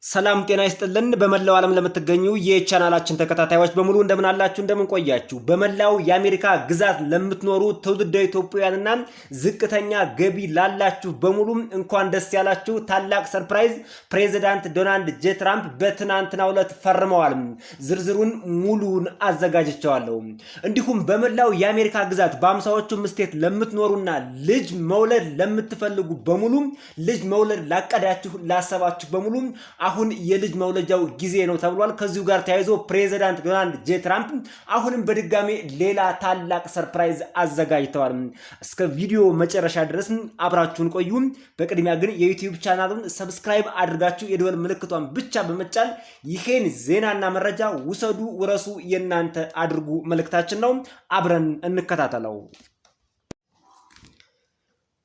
ሰላም ጤና ይስጥልን በመላው ዓለም ለምትገኙ የቻናላችን ተከታታዮች በሙሉ እንደምን አላችሁ እንደምን ቆያችሁ በመላው የአሜሪካ ግዛት ለምትኖሩ ትውልደ ኢትዮጵያውያንና ዝቅተኛ ገቢ ላላችሁ በሙሉ እንኳን ደስ ያላችሁ ታላቅ ሰርፕራይዝ ፕሬዝዳንት ዶናልድ ጄ ትራምፕ በትናንትናው ዕለት ፈርመዋል ዝርዝሩን ሙሉን አዘጋጅቻለሁ እንዲሁም በመላው የአሜሪካ ግዛት በአምሳዎቹ ስቴት ለምትኖሩና ልጅ መውለድ ለምትፈልጉ በሙሉ ልጅ መውለድ ላቀዳችሁ ላሰባችሁ በሙሉ አሁን የልጅ መውለጃው ጊዜ ነው ተብሏል ከዚሁ ጋር ተያይዞ ፕሬዝዳንት ዶናልድ ጄ ትራምፕ አሁንም በድጋሚ ሌላ ታላቅ ሰርፕራይዝ አዘጋጅተዋል እስከ ቪዲዮ መጨረሻ ድረስ አብራችሁን ቆዩ በቅድሚያ ግን የዩቲዩብ ቻናሉን ሰብስክራይብ አድርጋችሁ የደወል ምልክቷን ብቻ በመጫን ይሄን ዜናና መረጃ ውሰዱ ወረሱ የናንተ አድርጉ መልእክታችን ነው አብረን እንከታተለው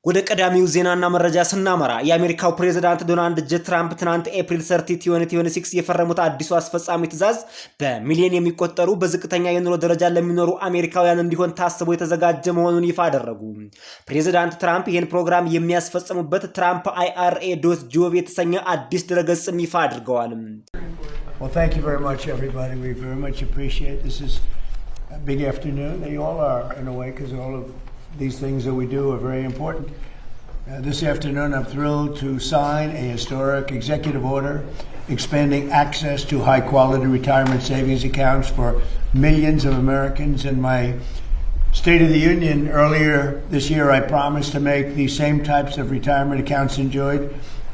ወደ ቀዳሚው ዜናና መረጃ ስናመራ የአሜሪካው ፕሬዝዳንት ዶናልድ ጄ ትራምፕ ትናንት ኤፕሪል 30 2026 የፈረሙት አዲሱ አስፈጻሚ ትዕዛዝ በሚሊዮን የሚቆጠሩ በዝቅተኛ የኑሮ ደረጃ ለሚኖሩ አሜሪካውያን እንዲሆን ታስቦ የተዘጋጀ መሆኑን ይፋ አደረጉ ፕሬዝዳንት ትራምፕ ይህን ፕሮግራም የሚያስፈጽሙበት trump.ira.gov የተሰኘ አዲስ ድረገጽም ይፋ አድርገዋል Well, thank you very much, everybody. We very much appreciate this is a big afternoon. They all are, in a way, because all of these things that we do are very important. This afternoon, I'm thrilled to sign a historic executive order expanding access to high-quality retirement savings accounts for millions of Americans. In my State of the Union earlier this year, I promised to make the same types of retirement accounts enjoyed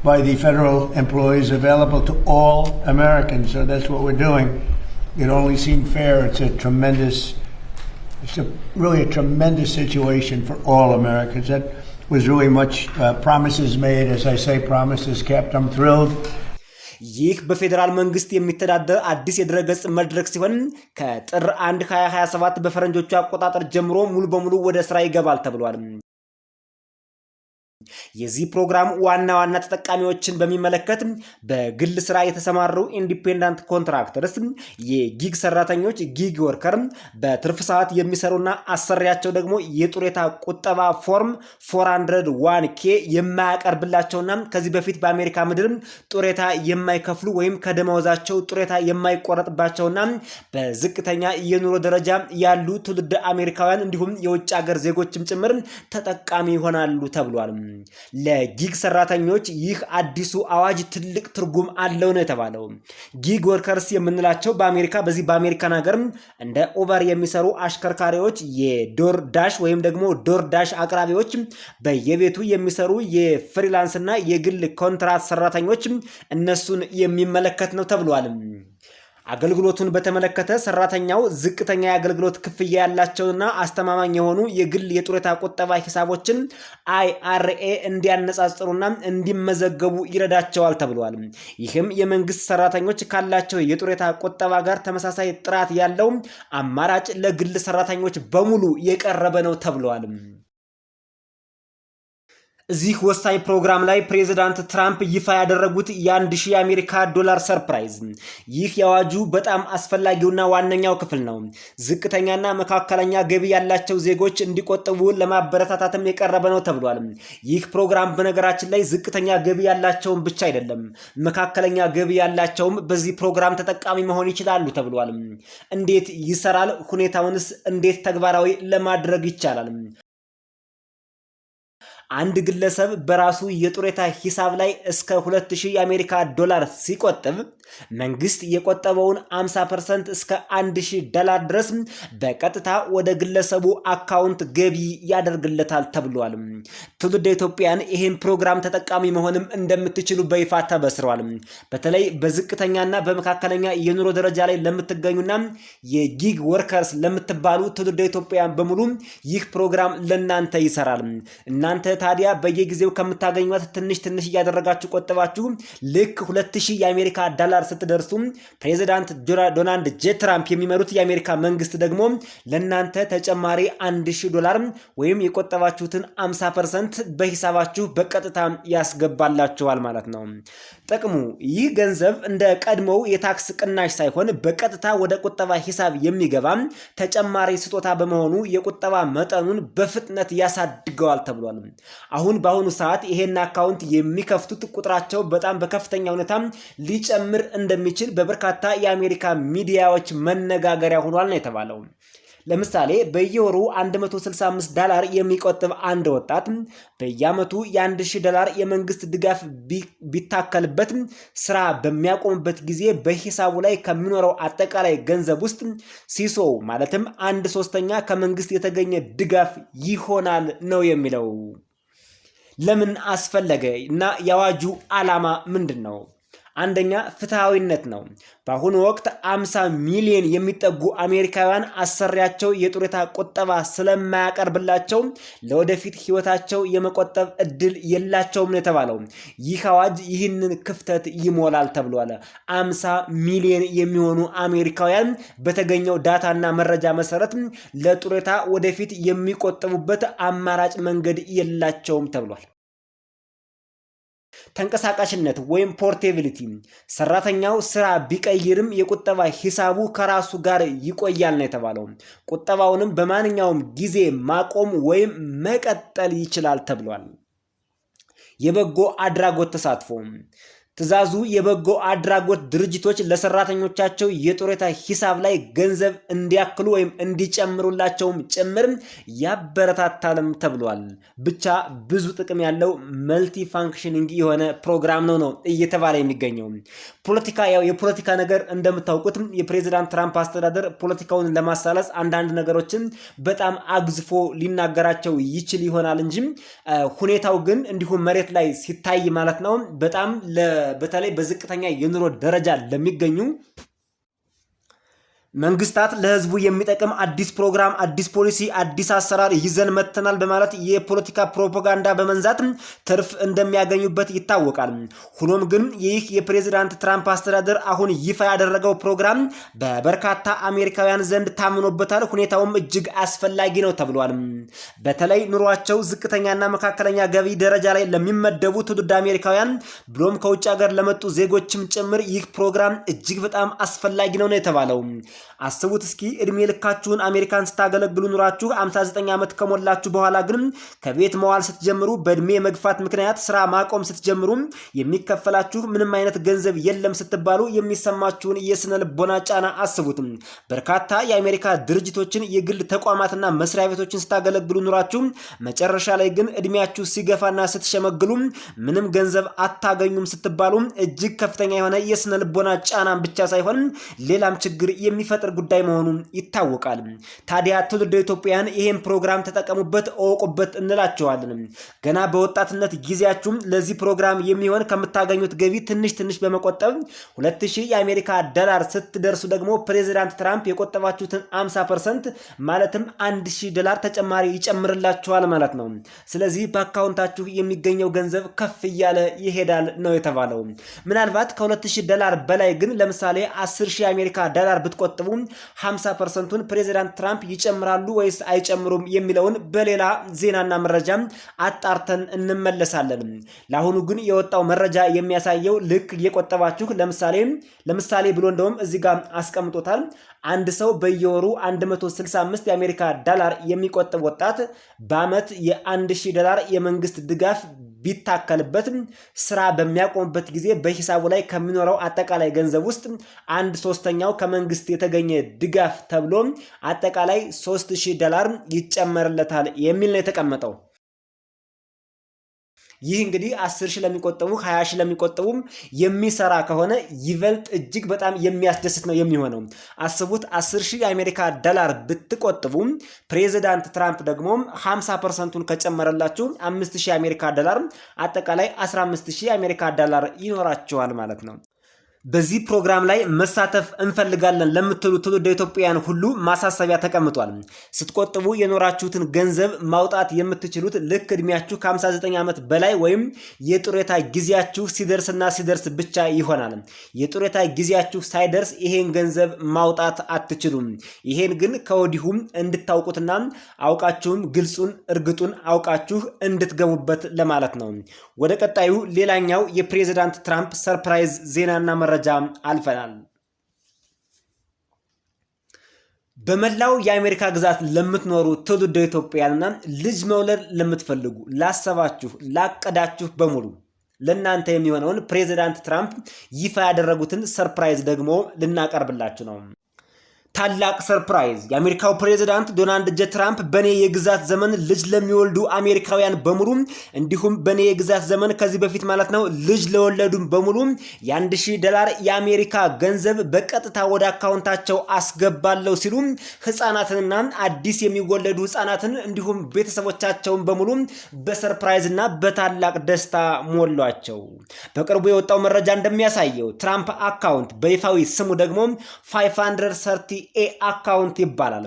by the federal employees available to all Americans. So that's what we're doing. It only seemed fair. It's really a tremendous situation for all Americans. That was really much promises made. As I say, promises kept. I'm thrilled. ይህ በፌደራል መንግስት የሚተዳደር አዲስ የድረገጽ መድረክ ሲሆን ከጥር 1 2027 በፈረንጆቹ አቆጣጠር ጀምሮ ሙሉ በሙሉ ወደ ስራ ይገባል ተብሏል የዚህ ፕሮግራም ዋና ተጠቃሚዎችን በሚመለከት በግል ስራ የተሰማሩ ኢንዲፔንደንት ኮንትራክተርስ የጊግ ሰራተኞች ጊግ ወርከር በትርፍ ሰዓት የሚሰሩና አሰሪያቸው ደግሞ የጡረታ ቁጠባ ፎርም 401k የማያቀርብላቸውና ከዚህ በፊት በአሜሪካ ምድር ጡረታ የማይከፍሉ ወይም ከደመወዛቸው ጡረታ የማይቆረጥባቸውና በዝቅተኛ የኑሮ ደረጃ ያሉ ትውልደ አሜሪካውያን እንዲሁም የውጭ ሀገር ዜጎችም ጭምር ተጠቃሚ ይሆናሉ ተብሏል ለጊግ ሰራተኞች ይህ አዲሱ አዋጅ ትልቅ ትርጉም አለው ነው የተባለው ጊግ ወርከርስ የምንላቸው በአሜሪካን ሀገር እንደ ኦቨር የሚሰሩ አሽከርካሪዎች የዶር ዳሽ ወይም ደግሞ ዶር ዳሽ አቅራቢዎች በየቤቱ የሚሰሩ የፍሪላንስ እና የግል ኮንትራት ሰራተኞች እነሱን የሚመለከት ነው ተብሏል አገልግሎቱን በተመለከተ ሰራተኛው ዝቅተኛ የአገልግሎት ክፍያ ያላቸውና አስተማማኝ የሆኑ የግል የጡረታ ቁጠባ ሂሳቦችን IRA እንዲያነጻጽሩና እንዲመዘገቡ ይረዳቸዋል ተብሏል ይህም የመንግስት ሰራተኞች ካላቸው የጡረታ ቁጠባ ጋር ተመሳሳይ ጥራት ያለው አማራጭ ለግል ሰራተኞች በሙሉ የቀረበ ነው ተብሏል እዚህ ወሳኝ ፕሮግራም ላይ ፕሬዝዳንት ትራምፕ ይፋ ያደረጉት የ$1000 የአሜሪካ ዶላር ሰርፕራይዝ ይህ ያዋጁ በጣም አስፈላጊውና ዋነኛው ክፍል ነው ዝቅተኛና መካከለኛ ገቢ ያላቸው ዜጎች እንዲቆጥቡ ለማበረታታትም የቀረበ ነው ተብሏል ይህ ፕሮግራም በነገራችን ላይ ዝቅተኛ ገቢ ያላቸውን ብቻ አይደለም መካከለኛ ገቢ ያላቸውም በዚህ ፕሮግራም ተጠቃሚ መሆን ይችላሉ ተብሏል እንዴት ይሰራል ሁኔታውንስ እንዴት ተግባራዊ ለማድረግ ይቻላል አንድ ግለሰብ በራሱ የጡረታ ሂሳብ ላይ እስከ $2000 የአሜሪካ ዶላር ሲቆጥብ መንግስት የቆጠበውን 50% እስከ $1000 ድረስ በቀጥታ ወደ ግለሰቡ አካውንት ገቢ ያደርግለታል ተብሏል ትውልደ ኢትዮጵያን ይሄን ፕሮግራም ተጠቃሚ መሆንም እንደምትችሉ በይፋ ተበስሯል በተለይ በዝቅተኛና በመካከለኛ የኑሮ ደረጃ ላይ ለምትገኙና የጊግ ወርከርስ ለምትባሉ ትውልደ ኢትዮጵያን በሙሉ ይህ ፕሮግራም ለናንተ ይሰራል እናንተ ታዲያ በየጊዜው ከምታገኙት ትንሽ ያደረጋችሁ ቆጥባችሁ ልክ $2000 የአሜሪካ ዶላር ስትደርሱ ፕሬዝዳንት ዶናልድ ጄ ትራምፕ የሚመሩት የአሜሪካ መንግስት ደግሞ ለናንተ ተጨማሪ $1000 ወይም የቆጠባችሁትን 50% በሂሳባችሁ በቀጥታ ያስገባላችኋል ማለት ነው ጥቅሙ ይህ ገንዘብ እንደ ቀድሞው የታክስ ቅናሽ ሳይሆን በቀጥታ ወደ ቁጠባ ሂሳብ የሚገባ ተጨማሪ ስጦታ በመሆኑ የቁጠባ መጠኑን በፍጥነት ያሳድገዋል ተብሏል አሁን በአሁኑ ሰዓት ይሄን አካውንት የሚከፍቱት ቁጥራቸው በጣም በከፍተኛ ሁኔታ ሊጨምር እንደሚችል በበርካታ የአሜሪካ ሚዲያዎች መነጋገሪያ ሆኗል ነው የተባለው። ለምሳሌ በየወሩ $165 የሚቆጥብ አንድ ወጣት በየዓመቱ $1000 የመንግስት ድጋፍ ቢታከልበት ስራ በሚያቆምበት ጊዜ በሂሳቡ ላይ ከሚኖረው አጠቃላይ ገንዘብ ውስጥ ሲሶ ማለትም 1/3 ከመንግስት የተገኘ ድጋፍ ይሆናል ነው የሚለው። ለምን አስፈለገ እና የአዋጁ ዓላማ ምንድን ነው? አንደኛ ፍትሃዊነት ነው። በአሁኑ ወቅት 50 ሚሊዮን የሚጠጉ አሜሪካውያን አሰሪያቸው የጡረታ ቁጠባ ስለማያቀርብላቸው ለወደፊት ህይወታቸው የመቆጠብ እድል የላቸውም ነው የተባለው። ይህ አዋጅ ይህንን ክፍተት ይሞላል ተብሏል። 50 ሚሊዮን የሚሆኑ አሜሪካውያን በተገኘው ዳታና መረጃ መሰረት ለጡረታ ወደፊት የሚቆጠቡበት አማራጭ መንገድ የላቸውም ተብሏል። ተንቀሳቃሽነት ወይም ፖርቴቢሊቲ ሰራተኛው ስራ ቢቀይርም የቁጠባ ሂሳቡ ከራሱ ጋር ይቆያል ነው የተባለው። ቁጠባውንም በማንኛውም ጊዜ ማቆም ወይም መቀጠል ይችላል ተብሏል። የበጎ አድራጎት ተሳትፎ ትዕዛዙ የበጎ አድራጎት ድርጅቶች ለሰራተኞቻቸው የጡረታ ሂሳብ ላይ ገንዘብ እንዲያክሉ ወይም እንዲጨምሩላቸውም ጭምር ያበረታታልም ተብሏል። ብቻ ብዙ ጥቅም ያለው መልቲ ፋንክሽኒንግ የሆነ ፕሮግራም ነው እየተባለ የሚገኘው። የፖለቲካ ነገር እንደምታውቁት የፕሬዚዳንት ትራምፕ አስተዳደር ፖለቲካውን ለማሳለስ አንዳንድ ነገሮችን በጣም አግዝፎ ሊናገራቸው ይችል ይሆናል እንጂ ሁኔታው ግን እንዲሁም መሬት ላይ ሲታይ ማለት ነው በጣም በተለይ በዝቅተኛ የኑሮ ደረጃ ለሚገኙ መንግስታት ለህዝቡ የሚጠቅም አዲስ ፕሮግራም፣ አዲስ ፖሊሲ፣ አዲስ አሰራር ይዘን መተናል በማለት የፖለቲካ ፕሮፓጋንዳ በመንዛት ትርፍ እንደሚያገኙበት ይታወቃል። ሆኖም ግን ይህ የፕሬዝዳንት ትራምፕ አስተዳደር አሁን ይፋ ያደረገው ፕሮግራም በበርካታ አሜሪካውያን ዘንድ ታምኖበታል። ሁኔታውም እጅግ አስፈላጊ ነው ተብሏል። በተለይ ኑሯቸው ዝቅተኛና መካከለኛ ገቢ ደረጃ ላይ ለሚመደቡ ትውልደ አሜሪካውያን ብሎም ከውጭ ሀገር ለመጡ ዜጎችም ጭምር ይህ ፕሮግራም እጅግ በጣም አስፈላጊ ነው የተባለው። አስቡት እስኪ እድሜ ልካችሁን አሜሪካን ስታገለግሉ ኑራችሁ 59 ዓመት ከሞላችሁ በኋላ ግን ከቤት መዋል ስትጀምሩ በእድሜ መግፋት ምክንያት ስራ ማቆም ስትጀምሩ የሚከፈላችሁ ምንም አይነት ገንዘብ የለም ስትባሉ የሚሰማችሁን የስነ ልቦና ጫና አስቡት። በርካታ የአሜሪካ ድርጅቶችን የግል ተቋማትና መስሪያ ቤቶችን ስታገለግሉ ኑራችሁ መጨረሻ ላይ ግን እድሜያችሁ ሲገፋና ስትሸመግሉ ምንም ገንዘብ አታገኙም ስትባሉ እጅግ ከፍተኛ የሆነ የስነ ልቦና ጫና ብቻ ሳይሆን ሌላም ችግር የሚፈጥር ጉዳይ መሆኑ ይታወቃል። ታዲያ ትውልደ ኢትዮጵያውያን ይሄን ፕሮግራም ተጠቀሙበት፣ እወቁበት እንላቸዋለን። ገና በወጣትነት ጊዜያችሁ ለዚህ ፕሮግራም የሚሆን ከምታገኙት ገቢ ትንሽ በመቆጠብ 2000 የአሜሪካ ዶላር ስትደርሱ ደግሞ ፕሬዚዳንት ትራምፕ የቆጠባችሁትን 50% ማለትም $1000 ተጨማሪ ይጨምርላችኋል ማለት ነው። ስለዚህ በአካውንታችሁ የሚገኘው ገንዘብ ከፍ እያለ ይሄዳል ነው የተባለው። ምናልባት $2000 በላይ ግን ለምሳሌ 10000 የአሜሪካ ዶላር ብትቆጥቡ 50%ቱን ፕሬዚዳንት ትራምፕ ይጨምራሉ ወይስ አይጨምሩም የሚለውን በሌላ ዜናና መረጃ አጣርተን እንመለሳለን። ለአሁኑ ግን የወጣው መረጃ የሚያሳየው ልክ እየቆጠባችሁ ለምሳሌ ብሎ እንደውም እዚህ ጋር አስቀምጦታል። አንድ ሰው በየወሩ 165 የአሜሪካ ዶላር የሚቆጥብ ወጣት በአመት $1000 የመንግስት ድጋፍ ቢታከልበት ስራ በሚያቆምበት ጊዜ በሂሳቡ ላይ ከሚኖረው አጠቃላይ ገንዘብ ውስጥ 1/3 ከመንግስት የተገኘ ድጋፍ ተብሎ አጠቃላይ $3000 ይጨመርለታል የሚል ነው የተቀመጠው። ይህ እንግዲህ 10000 ለሚቆጠቡ 20000 ለሚቆጠቡ የሚሰራ ከሆነ ይበልጥ እጅግ በጣም የሚያስደስት ነው የሚሆነው። አስቡት 10000 የአሜሪካ ዶላር ብትቆጥቡ ፕሬዚዳንት ትራምፕ ደግሞ 50%ቱን ከጨመረላችሁ 5000 የአሜሪካ ዶላር አጠቃላይ 15000 የአሜሪካ ዶላር ይኖራቸዋል ማለት ነው። በዚህ ፕሮግራም ላይ መሳተፍ እንፈልጋለን ለምትሉ ትውልደ ኢትዮጵያውያን ሁሉ ማሳሰቢያ ተቀምጧል። ስትቆጥቡ የኖራችሁትን ገንዘብ ማውጣት የምትችሉት ልክ እድሜያችሁ ከ59 ዓመት በላይ ወይም የጡረታ ጊዜያችሁ ሲደርስ ብቻ ይሆናል። የጡረታ ጊዜያችሁ ሳይደርስ ይሄን ገንዘብ ማውጣት አትችሉም። ይሄን ግን ከወዲሁም እንድታውቁትና አውቃችሁም ግልጹን እርግጡን አውቃችሁ እንድትገቡበት ለማለት ነው። ወደ ቀጣዩ ሌላኛው የፕሬዚዳንት ትራምፕ ሰርፕራይዝ ዜናና መረጃ አልፈናል። በመላው የአሜሪካ ግዛት ለምትኖሩ ትውልደ ኢትዮጵያውያንና ልጅ መውለድ ለምትፈልጉ ላሰባችሁ ላቀዳችሁ በሙሉ ለእናንተ የሚሆነውን ፕሬዚዳንት ትራምፕ ይፋ ያደረጉትን ሰርፕራይዝ ደግሞ ልናቀርብላችሁ ነው። ታላቅ ሰርፕራይዝ! የአሜሪካው ፕሬዝዳንት ዶናልድ ጄ ትራምፕ በኔ የግዛት ዘመን ልጅ ለሚወልዱ አሜሪካውያን በሙሉ እንዲሁም በኔ የግዛት ዘመን ከዚህ በፊት ማለት ነው ልጅ ለወለዱም በሙሉ $1000 የአሜሪካ ገንዘብ በቀጥታ ወደ አካውንታቸው አስገባለሁ ሲሉ ህፃናትንና አዲስ የሚወለዱ ህፃናትን እንዲሁም ቤተሰቦቻቸውን በሙሉ በሰርፕራይዝና በታላቅ ደስታ ሞሏቸው። በቅርቡ የወጣው መረጃ እንደሚያሳየው ትራምፕ አካውንት በይፋዊ ስሙ ደግሞ 530 አካውንት ይባላል።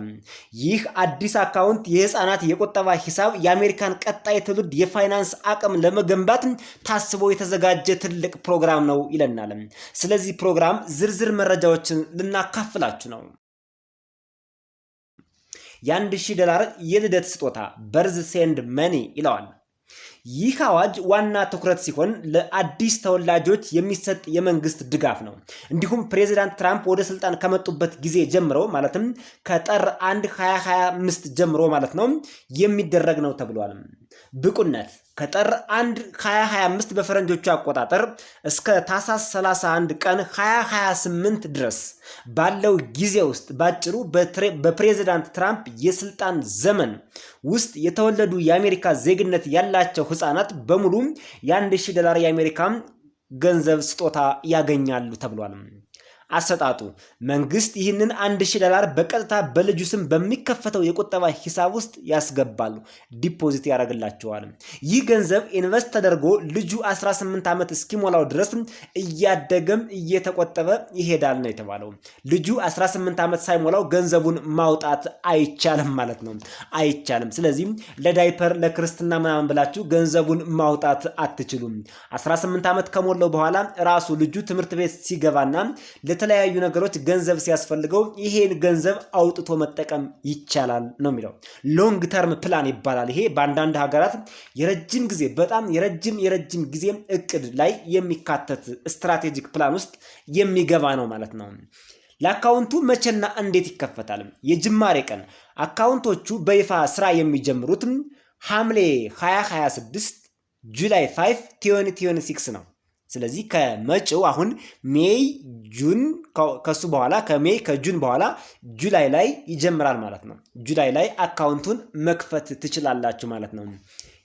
ይህ አዲስ አካውንት የህፃናት የቁጠባ ሂሳብ የአሜሪካን ቀጣይ ትውልድ የፋይናንስ አቅም ለመገንባት ታስቦ የተዘጋጀ ትልቅ ፕሮግራም ነው ይለናል። ስለዚህ ፕሮግራም ዝርዝር መረጃዎችን ልናካፍላችሁ ነው። $1000 የልደት ስጦታ በርዝ ሴንድ መኒ ይለዋል። ይህ አዋጅ ዋና ትኩረት ሲሆን ለአዲስ ተወላጆች የሚሰጥ የመንግስት ድጋፍ ነው። እንዲሁም ፕሬዚዳንት ትራምፕ ወደ ስልጣን ከመጡበት ጊዜ ጀምሮ ማለትም ከጥር 1 2025 ጀምሮ ማለት ነው የሚደረግ ነው ተብሏል። ብቁነት ከጥር 1 2025 በፈረንጆቹ አቆጣጠር እስከ ታህሳስ 31 ቀን 2028 ድረስ ባለው ጊዜ ውስጥ ባጭሩ በፕሬዚዳንት ትራምፕ የስልጣን ዘመን ውስጥ የተወለዱ የአሜሪካ ዜግነት ያላቸው ህፃናት በሙሉ $1000 የአሜሪካ ገንዘብ ስጦታ ያገኛሉ ተብሏል። አሰጣጡ መንግስት ይህንን $1000 በቀጥታ በልጁ ስም በሚከፈተው የቁጠባ ሂሳብ ውስጥ ያስገባሉ፣ ዲፖዚት ያደርግላቸዋል። ይህ ገንዘብ ኢንቨስት ተደርጎ ልጁ 18 ዓመት እስኪሞላው ድረስ እያደገም እየተቆጠበ ይሄዳል ነው የተባለው። ልጁ 18 ዓመት ሳይሞላው ገንዘቡን ማውጣት አይቻልም ማለት ነው፣ አይቻልም። ስለዚህ ለዳይፐር ለክርስትና ምናምን ብላችሁ ገንዘቡን ማውጣት አትችሉም። 18 ዓመት ከሞላው በኋላ ራሱ ልጁ ትምህርት ቤት ሲገባና ለተለያዩ ነገሮች ገንዘብ ሲያስፈልገው ይሄን ገንዘብ አውጥቶ መጠቀም ይቻላል ነው የሚለው። ሎንግ ተርም ፕላን ይባላል። ይሄ በአንዳንድ ሀገራት የረጅም ጊዜ በጣም የረጅም ጊዜ እቅድ ላይ የሚካተት ስትራቴጂክ ፕላን ውስጥ የሚገባ ነው ማለት ነው። ለአካውንቱ መቼና እንዴት ይከፈታል? የጅማሬ ቀን አካውንቶቹ በይፋ ስራ የሚጀምሩት ሐምሌ 2026 ጁላይ 5 2026 ነው። ስለዚህ ከመጪው አሁን ሜይ ጁን ከሱ በኋላ ከጁን በኋላ ጁላይ ላይ ይጀምራል ማለት ነው። ጁላይ ላይ አካውንቱን መክፈት ትችላላችሁ ማለት ነው።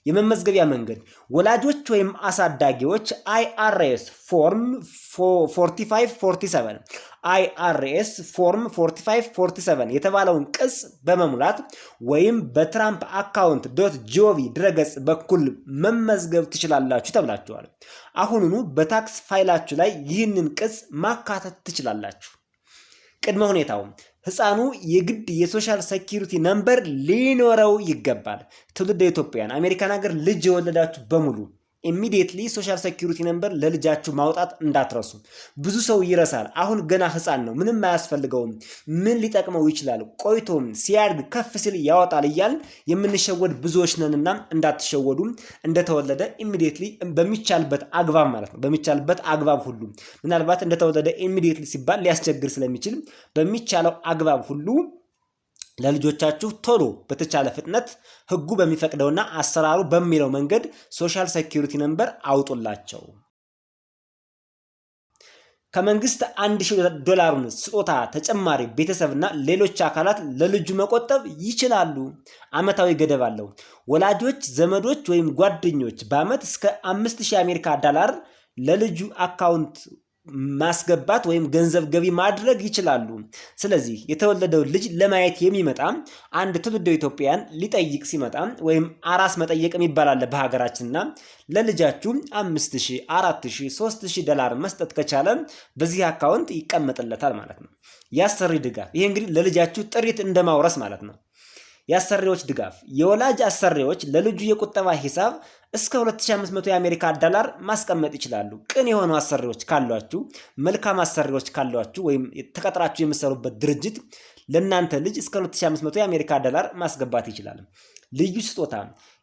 የመመዝገቢያ መንገድ ወላጆች ወይም አሳዳጊዎች IRS ፎርም 4547 IRS ፎርም 4547 የተባለውን ቅጽ በመሙላት ወይም በትራምፕ አካውንት .gov ድረገጽ በኩል መመዝገብ ትችላላችሁ ተብላችኋል። አሁኑኑ በታክስ ፋይላችሁ ላይ ይህንን ቅጽ ማካተት ትችላላችሁ። ቅድመ ሁኔታው ህፃኑ የግድ የሶሻል ሴኪሪቲ ነምበር ሊኖረው ይገባል። ትውልደ ኢትዮጵያን አሜሪካን ሀገር ልጅ የወለዳችሁ በሙሉ ኢሚዲየትሊ ሶሻል ሴኪሪቲ ነምበር ለልጃችሁ ማውጣት እንዳትረሱ። ብዙ ሰው ይረሳል። አሁን ገና ህፃን ነው፣ ምንም አያስፈልገውም፣ ምን ሊጠቅመው ይችላል፣ ቆይቶም ሲያድግ ከፍ ሲል ያወጣል እያልን የምንሸወድ ብዙዎች ነንና እንዳትሸወዱ። እንደተወለደ ኢሚዲየትሊ በሚቻልበት አግባብ ማለት ነው፣ በሚቻልበት አግባብ ሁሉ ምናልባት እንደተወለደ ኢሚዲየትሊ ሲባል ሊያስቸግር ስለሚችል በሚቻለው አግባብ ሁሉ ለልጆቻችሁ ቶሎ በተቻለ ፍጥነት ህጉ በሚፈቅደውና አሰራሩ በሚለው መንገድ ሶሻል ሴኪሪቲ ነምበር አውጡላቸው። ከመንግስት $1000 ስጦታ ተጨማሪ ቤተሰብና ሌሎች አካላት ለልጁ መቆጠብ ይችላሉ። ዓመታዊ ገደብ አለው። ወላጆች፣ ዘመዶች ወይም ጓደኞች በዓመት እስከ $5000 አሜሪካ ዶላር ለልጁ አካውንት ማስገባት ወይም ገንዘብ ገቢ ማድረግ ይችላሉ። ስለዚህ የተወለደው ልጅ ለማየት የሚመጣ አንድ ትውልደ ኢትዮጵያን ሊጠይቅ ሲመጣ ወይም አራስ መጠየቅ ይባላል በሀገራችንና ለልጃችሁ $5000፣ $4000፣ $3000 መስጠት ከቻለ በዚህ አካውንት ይቀመጥለታል ማለት ነው። የአሰሪ ድጋፍ፣ ይሄ እንግዲህ ለልጃችሁ ጥሪት እንደማውረስ ማለት ነው። የአሰሪዎች ድጋፍ፣ የወላጅ አሰሪዎች ለልጁ የቁጠባ ሂሳብ እስከ $2500 የአሜሪካ ዶላር ማስቀመጥ ይችላሉ። ቅን የሆኑ አሰሪዎች ካሏችሁ፣ መልካም አሰሪዎች ካሏችሁ ወይም ተቀጥራችሁ የምትሰሩበት ድርጅት ለእናንተ ልጅ እስከ $2500 የአሜሪካ ዶላር ማስገባት ይችላል። ልዩ ስጦታ፣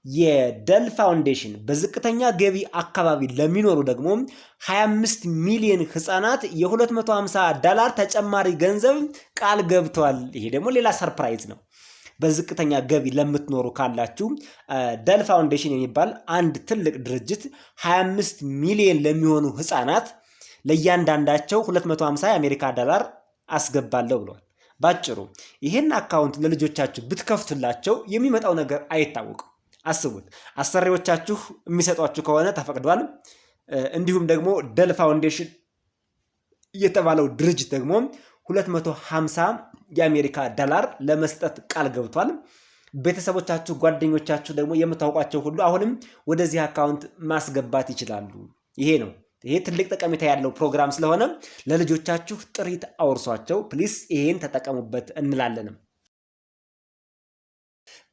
የደል ፋውንዴሽን በዝቅተኛ ገቢ አካባቢ ለሚኖሩ ደግሞ 25 ሚሊዮን ህፃናት የ$250 ተጨማሪ ገንዘብ ቃል ገብቷል። ይሄ ደግሞ ሌላ ሰርፕራይዝ ነው። በዝቅተኛ ገቢ ለምትኖሩ ካላችሁ ደል ፋውንዴሽን የሚባል አንድ ትልቅ ድርጅት 25 ሚሊዮን ለሚሆኑ ህፃናት ለእያንዳንዳቸው $250 የአሜሪካ ዶላር አስገባለሁ ብሏል። ባጭሩ ይሄን አካውንት ለልጆቻችሁ ብትከፍቱላቸው የሚመጣው ነገር አይታወቅም። አስቡት፣ አሰሪዎቻችሁ የሚሰጧችሁ ከሆነ ተፈቅዷል። እንዲሁም ደግሞ ደል ፋውንዴሽን የተባለው ድርጅት ደግሞ $250 የአሜሪካ ዶላር ለመስጠት ቃል ገብቷል። ቤተሰቦቻችሁ፣ ጓደኞቻችሁ ደግሞ የምታውቋቸው ሁሉ አሁንም ወደዚህ አካውንት ማስገባት ይችላሉ። ይሄ ትልቅ ጠቀሜታ ያለው ፕሮግራም ስለሆነ ለልጆቻችሁ ጥሪት አውርሷቸው ፕሊስ፣ ይሄን ተጠቀሙበት እንላለንም።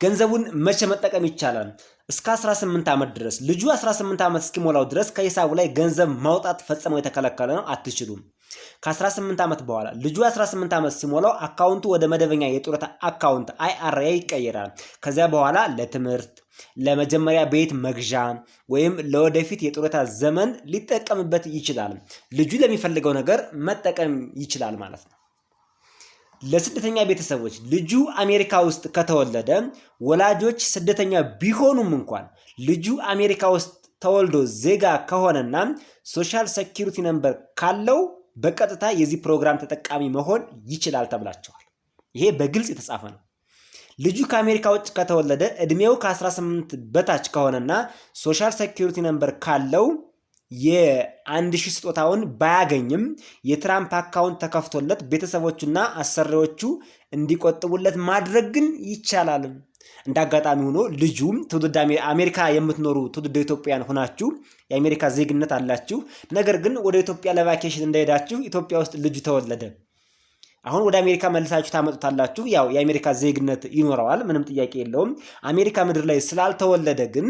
ገንዘቡን መቼ መጠቀም ይቻላል? እስከ 18 ዓመት ድረስ። ልጁ 18 ዓመት እስኪሞላው ድረስ ከሂሳቡ ላይ ገንዘብ ማውጣት ፈጽሞ የተከለከለ ነው፣ አትችሉም። ከ18 ዓመት በኋላ ልጁ 18 ዓመት ሲሞላው አካውንቱ ወደ መደበኛ የጡረታ አካውንት IRA ይቀየራል። ከዚያ በኋላ ለትምህርት፣ ለመጀመሪያ ቤት መግዣ ወይም ለወደፊት የጡረታ ዘመን ሊጠቀምበት ይችላል። ልጁ ለሚፈልገው ነገር መጠቀም ይችላል ማለት ነው። ለስደተኛ ቤተሰቦች ልጁ አሜሪካ ውስጥ ከተወለደ ወላጆች ስደተኛ ቢሆኑም እንኳን ልጁ አሜሪካ ውስጥ ተወልዶ ዜጋ ከሆነና ሶሻል ሴኩሪቲ ነምበር ካለው በቀጥታ የዚህ ፕሮግራም ተጠቃሚ መሆን ይችላል ተብላቸዋል። ይሄ በግልጽ የተጻፈ ነው። ልጁ ከአሜሪካ ውጭ ከተወለደ እድሜው ከ18 በታች ከሆነና ሶሻል ሴኩሪቲ ነምበር ካለው የ1000 ስጦታውን ባያገኝም የትራምፕ አካውንት ተከፍቶለት ቤተሰቦቹና አሰሪዎቹ እንዲቆጥቡለት ማድረግ ግን ይቻላል። እንዳጋጣሚ ሆኖ ልጁም ትውልድ አሜሪካ የምትኖሩ ትውልድ ኢትዮጵያን ሆናችሁ የአሜሪካ ዜግነት አላችሁ፣ ነገር ግን ወደ ኢትዮጵያ ለቫኬሽን እንደሄዳችሁ ኢትዮጵያ ውስጥ ልጁ ተወለደ። አሁን ወደ አሜሪካ መልሳችሁ ታመጡታላችሁ። ያው የአሜሪካ ዜግነት ይኖረዋል፣ ምንም ጥያቄ የለውም። አሜሪካ ምድር ላይ ስላልተወለደ ግን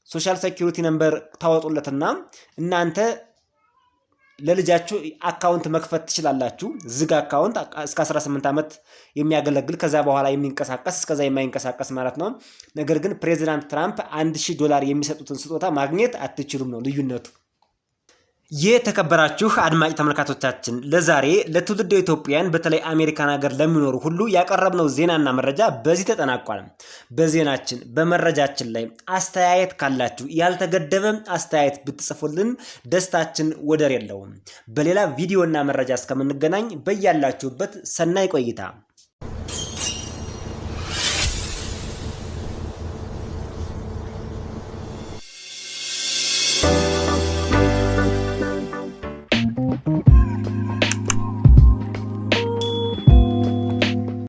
ሶሻል ሴኩሪቲ ነምበር ታወጡለትና እናንተ ለልጃችሁ አካውንት መክፈት ትችላላችሁ። ዝግ አካውንት እስከ 18 ዓመት የሚያገለግል፣ ከዛ በኋላ የሚንቀሳቀስ፣ እስከዛ የማይንቀሳቀስ ማለት ነው። ነገር ግን ፕሬዚዳንት ትራምፕ $1000 የሚሰጡትን ስጦታ ማግኘት አትችሉም ነው ልዩነቱ። የተከበራችሁ አድማጭ ተመልካቾቻችን ለዛሬ ለትውልደ ኢትዮጵያውያን በተለይ አሜሪካን ሀገር ለሚኖሩ ሁሉ ያቀረብነው ዜናና መረጃ በዚህ ተጠናቋል። በዜናችን በመረጃችን ላይ አስተያየት ካላችሁ ያልተገደበ አስተያየት ብትጽፉልን ደስታችን ወደር የለውም። በሌላ ቪዲዮና መረጃ እስከምንገናኝ በያላችሁበት ሰናይ ቆይታ